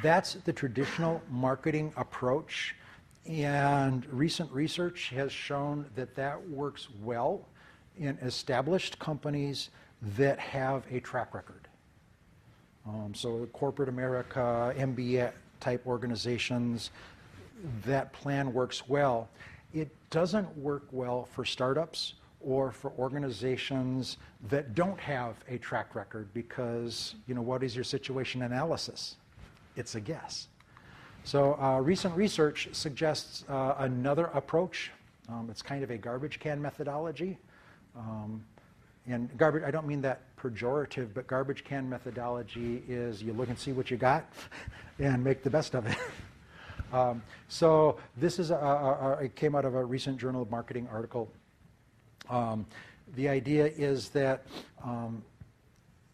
That's the traditional marketing approach, and recent research has shown that that works well in established companies that have a track record. So corporate America, MBA type organizations, that plan works well. It doesn't work well for startups or for organizations that don't have a track record because, what is your situation analysis? It's a guess. So recent research suggests another approach. It's kind of a garbage can methodology. And garbage, I don't mean that pejorative, but garbage can methodology is you look and see what you got and make the best of it. So this is it came out of a recent Journal of Marketing article. The idea is that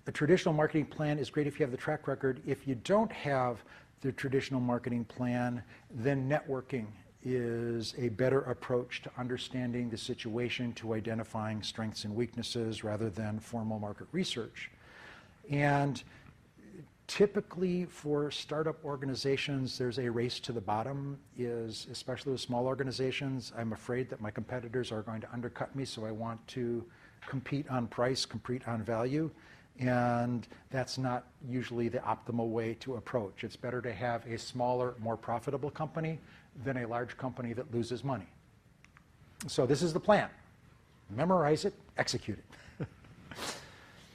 a traditional marketing plan is great if you have the track record. If you don't have the traditional marketing plan, then networking is a better approach to understanding the situation, to identifying strengths and weaknesses rather than formal market research. And typically for startup organizations, there's a race to the bottom, especially with small organizations. I'm afraid that my competitors are going to undercut me, so I want to compete on price, compete on value. And that's not usually the optimal way to approach. It's better to have a smaller, more profitable company than a large company that loses money. So this is the plan. Memorize it, execute it.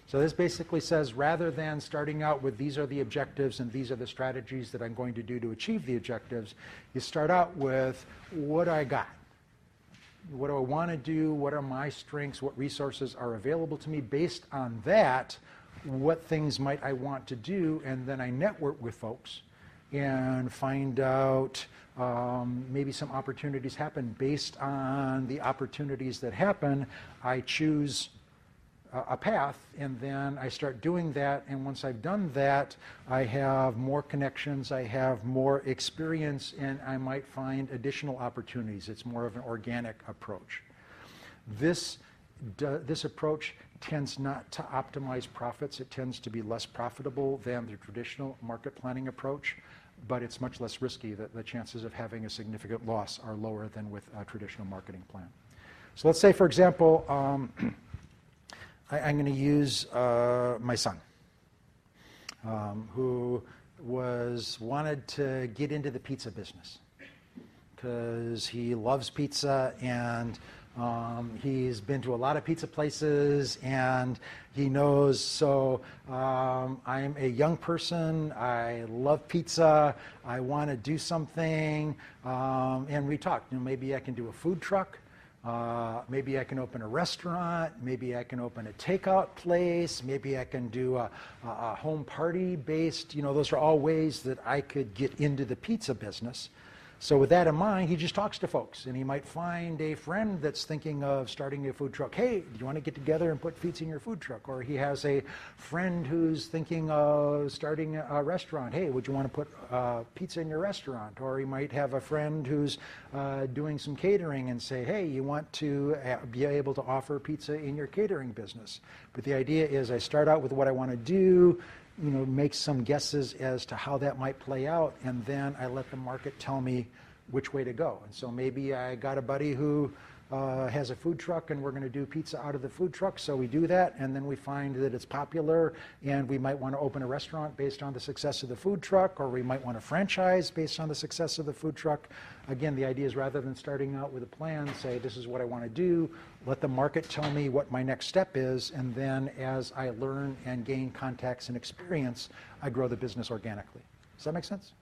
So this basically says, rather than starting out with these are the objectives and these are the strategies that I'm going to do to achieve the objectives, you start out with what do I got? What do I want to do? What are my strengths? What resources are available to me? Based on that, what things might I want to do? And then I network with folks and find out maybe some opportunities happen. Based on the opportunities that happen, I choose a path, and then I start doing that, and once I've done that, I have more connections, I have more experience, and I might find additional opportunities. It's more of an organic approach. This approach tends not to optimize profits. It tends to be less profitable than the traditional market planning approach, but it's much less risky. The chances of having a significant loss are lower than with a traditional marketing plan. So let's say, for example, I'm going to use my son, who wanted to get into the pizza business because he loves pizza, and he's been to a lot of pizza places, and he knows, so I'm a young person, I love pizza, I want to do something, and we talked, maybe I can do a food truck. Maybe I can open a restaurant, maybe I can open a takeout place, maybe I can do a home party based, those are all ways that I could get into the pizza business. So with that in mind, he just talks to folks, and he might find a friend that's thinking of starting a food truck. Hey, do you want to get together and put pizza in your food truck? Or he has a friend who's thinking of starting a restaurant. Hey, would you want to put pizza in your restaurant? Or he might have a friend who's doing some catering and say, hey, you want to be able to offer pizza in your catering business. But the idea is I start out with what I want to do, make some guesses as to how that might play out, and then I let the market tell me which way to go. And so maybe I got a buddy who has a food truck, and we're going to do pizza out of the food truck, so we do that, and then we find that it's popular, and we might want to open a restaurant based on the success of the food truck, or we might want to franchise based on the success of the food truck. Again, the idea is rather than starting out with a plan, say this is what I want to do, let the market tell me what my next step is, and then as I learn and gain contacts and experience, I grow the business organically. Does that make sense?